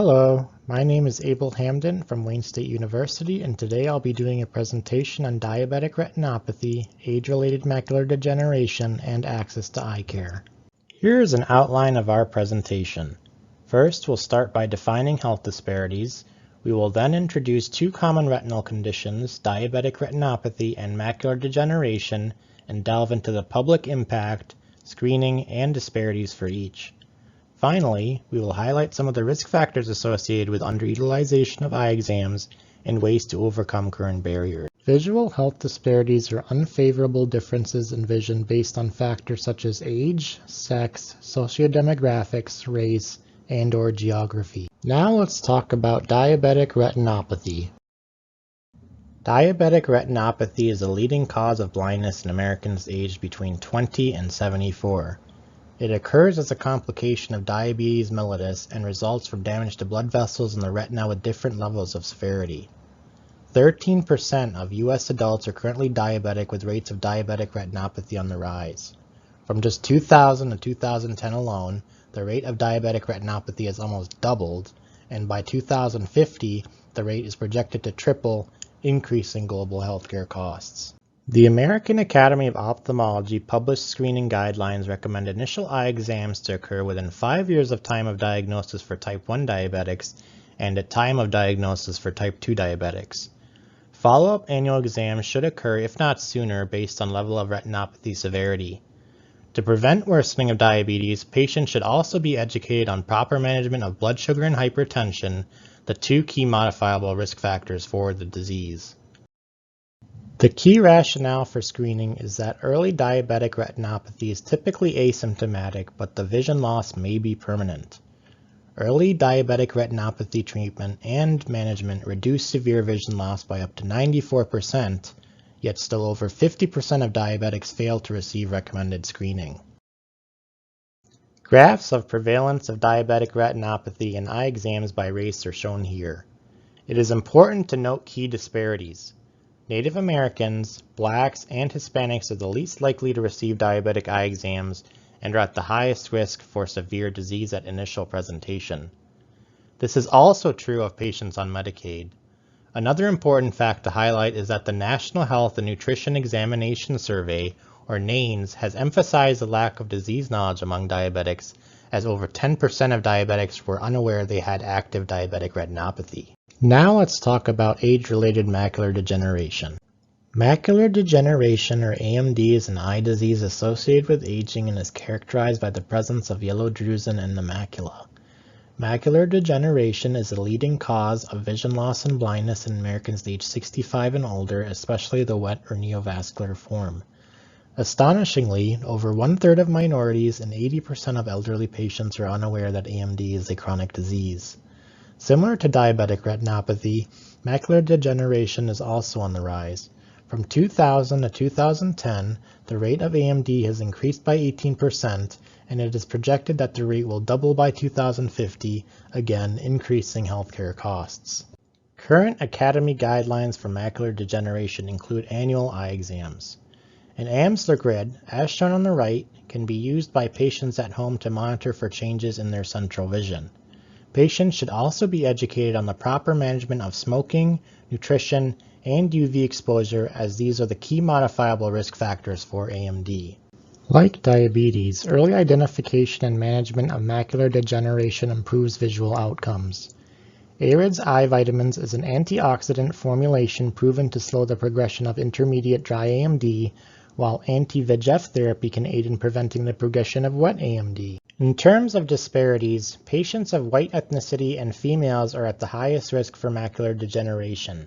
Hello, my name is Abel Hamden from Wayne State University, and today I'll be doing a presentation on diabetic retinopathy, age-related macular degeneration, and access to eye care. Here is an outline of our presentation. First, we'll start by defining health disparities. We will then introduce two common retinal conditions, diabetic retinopathy and macular degeneration, and delve into the public impact, screening, and disparities for each. Finally, we will highlight some of the risk factors associated with underutilization of eye exams and ways to overcome current barriers. Visual health disparities are unfavorable differences in vision based on factors such as age, sex, sociodemographics, race, and/or geography. Now let's talk about diabetic retinopathy. Diabetic retinopathy is a leading cause of blindness in Americans aged between 20 and 74. It occurs as a complication of diabetes mellitus and results from damage to blood vessels in the retina with different levels of severity. 13% of U.S. adults are currently diabetic, with rates of diabetic retinopathy on the rise. From just 2000 to 2010 alone, the rate of diabetic retinopathy has almost doubled, and by 2050, the rate is projected to triple, increasing global healthcare costs. The American Academy of Ophthalmology published screening guidelines recommend initial eye exams to occur within 5 years of time of diagnosis for type 1 diabetics and at time of diagnosis for type 2 diabetics. Follow-up annual exams should occur, if not sooner, based on level of retinopathy severity. To prevent worsening of diabetes, patients should also be educated on proper management of blood sugar and hypertension, the two key modifiable risk factors for the disease. The key rationale for screening is that early diabetic retinopathy is typically asymptomatic, but the vision loss may be permanent. Early diabetic retinopathy treatment and management reduce severe vision loss by up to 94%, yet still over 50% of diabetics fail to receive recommended screening. Graphs of prevalence of diabetic retinopathy and eye exams by race are shown here. It is important to note key disparities. Native Americans, Blacks, and Hispanics are the least likely to receive diabetic eye exams and are at the highest risk for severe disease at initial presentation. This is also true of patients on Medicaid. Another important fact to highlight is that the National Health and Nutrition Examination Survey, or NANES, has emphasized the lack of disease knowledge among diabetics, as over 10% of diabetics were unaware they had active diabetic retinopathy. Now let's talk about age-related macular degeneration. Macular degeneration, or AMD, is an eye disease associated with aging and is characterized by the presence of yellow drusen in the macula. Macular degeneration is the leading cause of vision loss and blindness in Americans aged 65 and older, especially the wet or neovascular form. Astonishingly, over 1/3 of minorities and 80% of elderly patients are unaware that AMD is a chronic disease. Similar to diabetic retinopathy, macular degeneration is also on the rise. From 2000 to 2010, the rate of AMD has increased by 18%, and it is projected that the rate will double by 2050, again increasing healthcare costs. Current Academy guidelines for macular degeneration include annual eye exams. An Amsler grid, as shown on the right, can be used by patients at home to monitor for changes in their central vision. Patients should also be educated on the proper management of smoking, nutrition, and UV exposure, as these are the key modifiable risk factors for AMD. Like diabetes, early identification and management of macular degeneration improves visual outcomes. AREDS eye vitamins is an antioxidant formulation proven to slow the progression of intermediate dry AMD, while anti-VEGF therapy can aid in preventing the progression of wet AMD. In terms of disparities, patients of white ethnicity and females are at the highest risk for macular degeneration.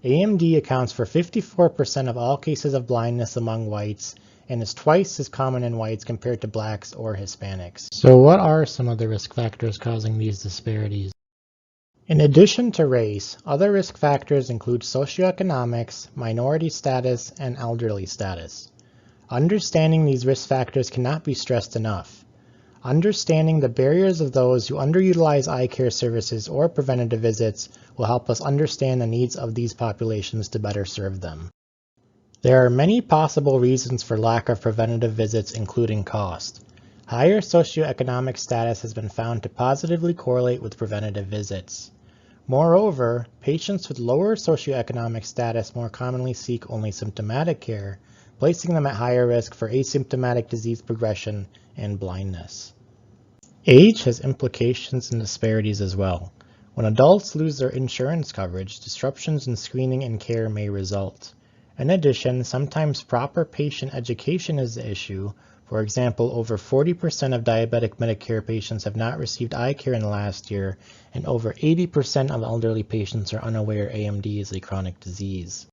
AMD accounts for 54% of all cases of blindness among whites and is twice as common in whites compared to Blacks or Hispanics. So what are some of the risk factors causing these disparities? In addition to race, other risk factors include socioeconomics, minority status, and elderly status. Understanding these risk factors cannot be stressed enough. Understanding the barriers of those who underutilize eye care services or preventative visits will help us understand the needs of these populations to better serve them. There are many possible reasons for lack of preventative visits, including cost. Higher socioeconomic status has been found to positively correlate with preventative visits. Moreover, patients with lower socioeconomic status more commonly seek only symptomatic care, placing them at higher risk for asymptomatic disease progression and blindness. Age has implications in disparities as well. When adults lose their insurance coverage, disruptions in screening and care may result. In addition, sometimes proper patient education is the issue. For example, over 40% of diabetic Medicare patients have not received eye care in the last year, and over 80% of elderly patients are unaware AMD is a chronic disease.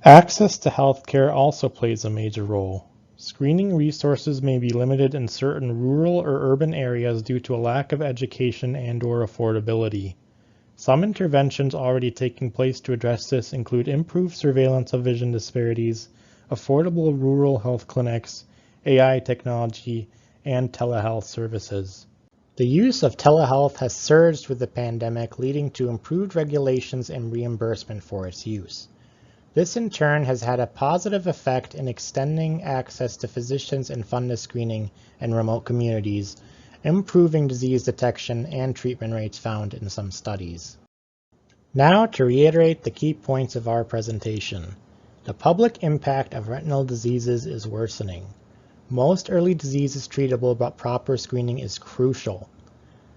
Access to health care also plays a major role. Screening resources may be limited in certain rural or urban areas due to a lack of education and/or affordability. Some interventions already taking place to address this include improved surveillance of vision disparities, affordable rural health clinics, AI technology, and telehealth services. The use of telehealth has surged with the pandemic, leading to improved regulations and reimbursement for its use. This in turn has had a positive effect in extending access to physicians and fundus screening in remote communities, improving disease detection and treatment rates found in some studies. Now to reiterate the key points of our presentation. The public impact of retinal diseases is worsening. Most early disease is treatable, but proper screening is crucial.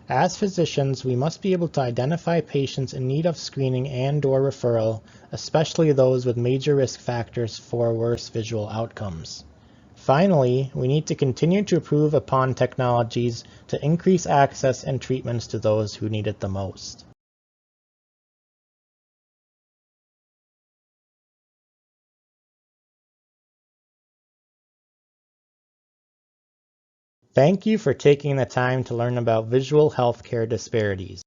As physicians, we must be able to identify patients in need of screening and/or referral, especially those with major risk factors for worse visual outcomes. Finally, we need to continue to improve upon technologies to increase access and treatments to those who need it the most. Thank you for taking the time to learn about visual healthcare disparities.